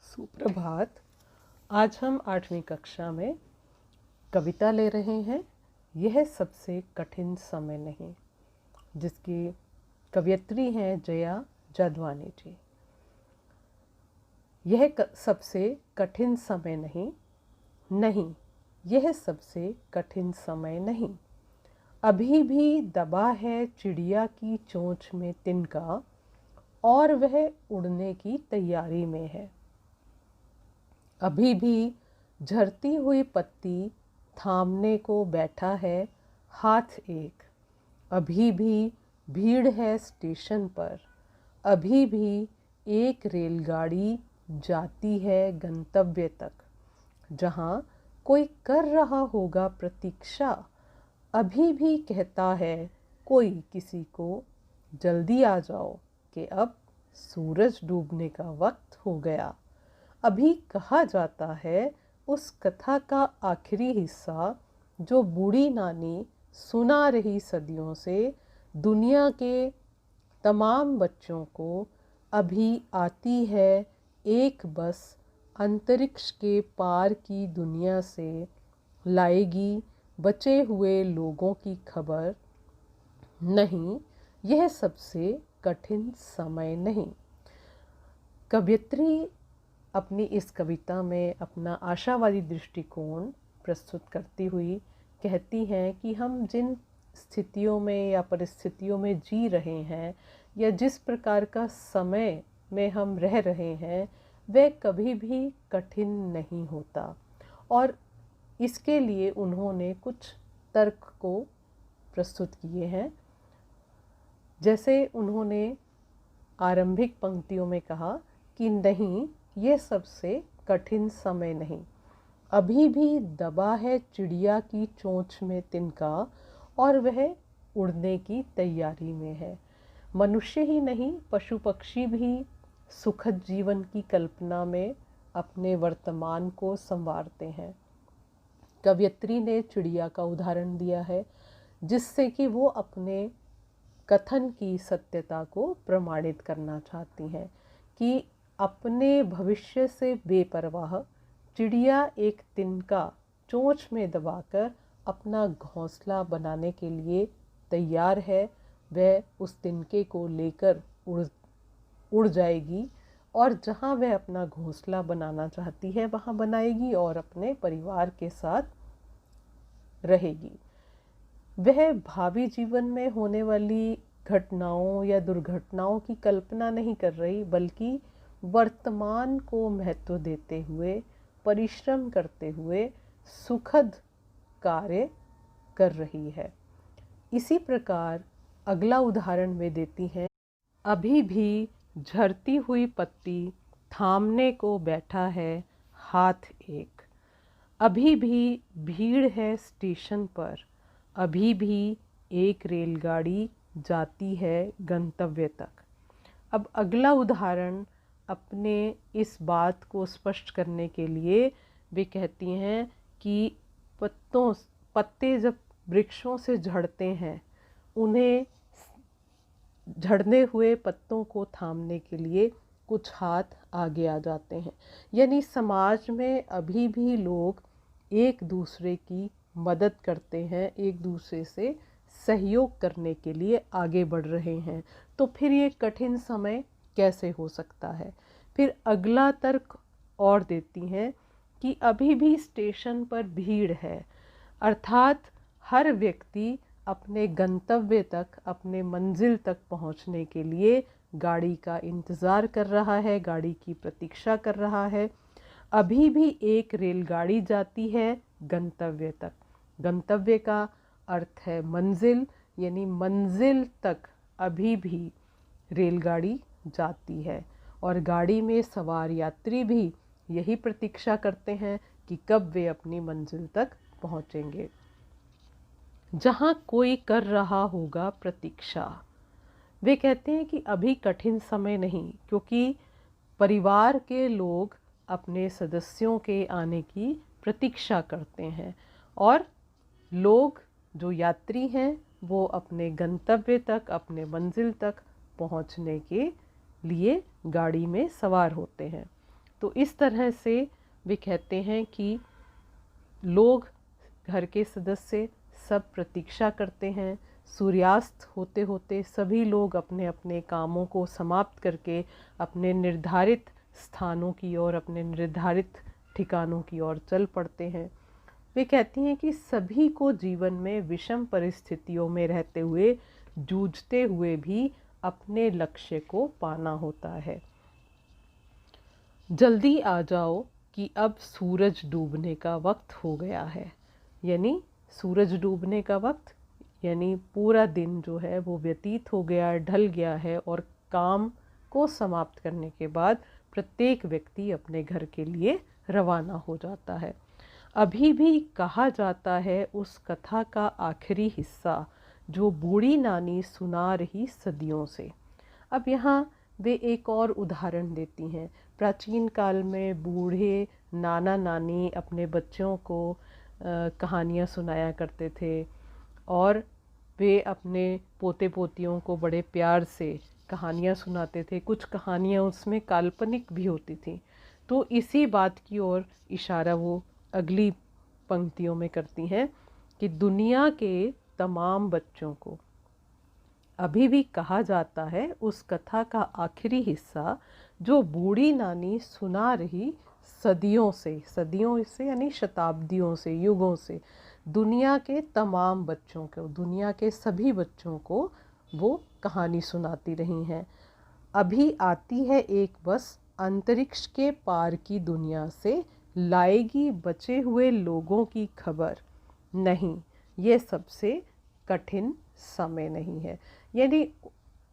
सुप्रभात। आज हम 8वीं कक्षा में कविता ले रहे हैं, यह सबसे कठिन समय नहीं, जिसकी कवयित्री हैं जया जादवानी जी। यह सबसे कठिन समय नहीं, नहीं, यह सबसे कठिन समय नहीं। अभी भी दबा है चिड़िया की चोंच में तिनका, और वह उड़ने की तैयारी में है। अभी भी झरती हुई पत्ती थामने को बैठा है हाथ एक। अभी भी भीड़ है स्टेशन पर, अभी भी एक रेलगाड़ी जाती है गंतव्य तक, जहाँ कोई कर रहा होगा प्रतीक्षा। अभी भी कहता है कोई किसी को, जल्दी आ जाओ कि अब सूरज डूबने का वक्त हो गया। अभी कहा जाता है उस कथा का आखिरी हिस्सा, जो बूढ़ी नानी सुना रही सदियों से दुनिया के तमाम बच्चों को। अभी आती है एक बस अंतरिक्ष के पार की दुनिया से, लाएगी बचे हुए लोगों की खबर। नहीं, यह सबसे कठिन समय नहीं। कवयित्री अपनी इस कविता में अपना आशावादी दृष्टिकोण प्रस्तुत करती हुई कहती हैं कि हम जिन स्थितियों में या परिस्थितियों में जी रहे हैं, या जिस प्रकार का समय में हम रह रहे हैं, वह कभी भी कठिन नहीं होता। और इसके लिए उन्होंने कुछ तर्क को प्रस्तुत किए हैं। जैसे उन्होंने आरंभिक पंक्तियों में कहा कि नहीं, ये सबसे कठिन समय नहीं। अभी भी दबा है चिड़िया की चोंच में तिनका, और वह उड़ने की तैयारी में है। मनुष्य ही नहीं, पशु पक्षी भी सुखद जीवन की कल्पना में अपने वर्तमान को संवारते हैं। कवयित्री ने चिड़िया का उदाहरण दिया है, जिससे कि वो अपने कथन की सत्यता को प्रमाणित करना चाहती हैं कि अपने भविष्य से बेपरवाह चिड़िया एक तिनका चोंच में दबाकर अपना घोंसला बनाने के लिए तैयार है। वह उस तिनके को लेकर उड़ जाएगी, और जहाँ वह अपना घोंसला बनाना चाहती है वहाँ बनाएगी और अपने परिवार के साथ रहेगी। वह भावी जीवन में होने वाली घटनाओं या दुर्घटनाओं की कल्पना नहीं कर रही, बल्कि वर्तमान को महत्व देते हुए, परिश्रम करते हुए सुखद कार्य कर रही है। इसी प्रकार अगला उदाहरण वे देती हैं, अभी भी झरती हुई पत्ती थामने को बैठा है हाथ एक। अभी भी भीड़ है स्टेशन पर, अभी भी एक रेलगाड़ी जाती है गंतव्य तक। अब अगला उदाहरण अपने इस बात को स्पष्ट करने के लिए वे कहती हैं कि पत्ते जब वृक्षों से झड़ते हैं, उन्हें झड़ने हुए पत्तों को थामने के लिए कुछ हाथ आगे आ जाते हैं। यानी समाज में अभी भी लोग एक दूसरे की मदद करते हैं, एक दूसरे से सहयोग करने के लिए आगे बढ़ रहे हैं। तो फिर ये कठिन समय कैसे हो सकता है? फिर अगला तर्क और देती हैं कि अभी भी स्टेशन पर भीड़ है, अर्थात हर व्यक्ति अपने गंतव्य तक, अपने मंजिल तक पहुंचने के लिए गाड़ी का इंतज़ार कर रहा है, गाड़ी की प्रतीक्षा कर रहा है। अभी भी एक रेलगाड़ी जाती है गंतव्य तक। गंतव्य का अर्थ है मंजिल, यानी मंजिल तक अभी भी रेलगाड़ी जाती है, और गाड़ी में सवार यात्री भी यही प्रतीक्षा करते हैं कि कब वे अपनी मंजिल तक पहुंचेंगे। जहाँ कोई कर रहा होगा प्रतीक्षा। वे कहते हैं कि अभी कठिन समय नहीं, क्योंकि परिवार के लोग अपने सदस्यों के आने की प्रतीक्षा करते हैं, और लोग जो यात्री हैं वो अपने गंतव्य तक, अपने मंजिल तक पहुंचने के लिए गाड़ी में सवार होते हैं। तो इस तरह से वे कहते हैं कि लोग, घर के सदस्य सब प्रतीक्षा करते हैं। सूर्यास्त होते होते सभी लोग अपने अपने कामों को समाप्त करके अपने निर्धारित स्थानों की ओर, अपने निर्धारित ठिकानों की ओर चल पड़ते हैं। वे कहती हैं कि सभी को जीवन में विषम परिस्थितियों में रहते हुए, जूझते हुए भी अपने लक्ष्य को पाना होता है। जल्दी आ जाओ कि अब सूरज डूबने का वक्त हो गया है। यानी सूरज डूबने का वक्त, यानी पूरा दिन जो है वो व्यतीत हो गया, ढल गया है, और काम को समाप्त करने के बाद प्रत्येक व्यक्ति अपने घर के लिए रवाना हो जाता है। अभी भी कहा जाता है उस कथा का आखिरी हिस्सा जो बूढ़ी नानी सुना रही सदियों से। अब यहाँ वे एक और उदाहरण देती हैं। प्राचीन काल में बूढ़े नाना नानी अपने बच्चों को कहानियाँ सुनाया करते थे, और वे अपने पोते पोतियों को बड़े प्यार से कहानियाँ सुनाते थे। कुछ कहानियाँ उसमें काल्पनिक भी होती थी। तो इसी बात की ओर इशारा वो अगली पंक्तियों में करती हैं कि दुनिया के तमाम बच्चों को अभी भी कहा जाता है उस कथा का आखिरी हिस्सा जो बूढ़ी नानी सुना रही सदियों से यानी शताब्दियों से, युगों से, दुनिया के तमाम बच्चों को, दुनिया के सभी बच्चों को वो कहानी सुनाती रही हैं। अभी आती है एक बस अंतरिक्ष के पार की दुनिया से, लाएगी बचे हुए लोगों की खबर। नहीं, ये सबसे कठिन समय नहीं है। यानी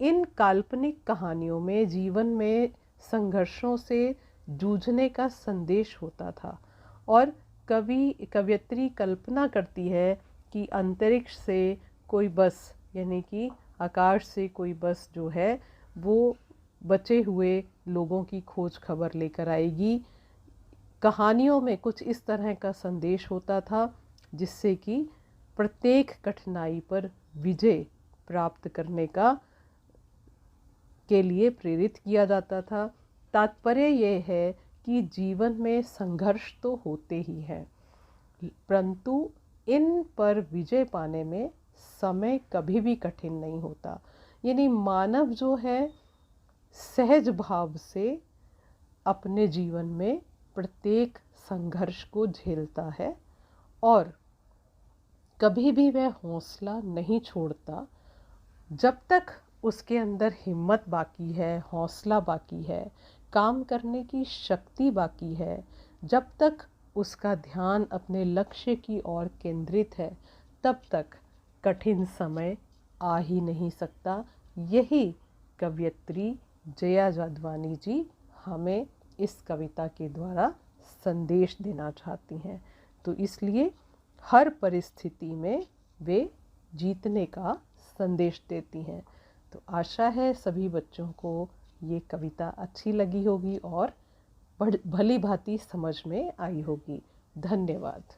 इन काल्पनिक कहानियों में जीवन में संघर्षों से जूझने का संदेश होता था, और कवयित्री कल्पना करती है कि अंतरिक्ष से कोई बस, यानी कि आकाश से कोई बस जो है वो बचे हुए लोगों की खोज खबर लेकर आएगी। कहानियों में कुछ इस तरह का संदेश होता था जिससे कि प्रत्येक कठिनाई पर विजय प्राप्त करने के लिए प्रेरित किया जाता था। तात्पर्य यह है कि जीवन में संघर्ष तो होते ही हैं, परंतु इन पर विजय पाने में समय कभी भी कठिन नहीं होता। यानी मानव जो है सहज भाव से अपने जीवन में प्रत्येक संघर्ष को झेलता है, और कभी भी वह हौसला नहीं छोड़ता। जब तक उसके अंदर हिम्मत बाकी है, हौसला बाकी है, काम करने की शक्ति बाकी है, जब तक उसका ध्यान अपने लक्ष्य की ओर केंद्रित है, तब तक कठिन समय आ ही नहीं सकता। यही कवयित्री जया जादवानी जी हमें इस कविता के द्वारा संदेश देना चाहती हैं। तो इसलिए हर परिस्थिति में वे जीतने का संदेश देती हैं। तो आशा है सभी बच्चों को ये कविता अच्छी लगी होगी और भली भांति समझ में आई होगी। धन्यवाद।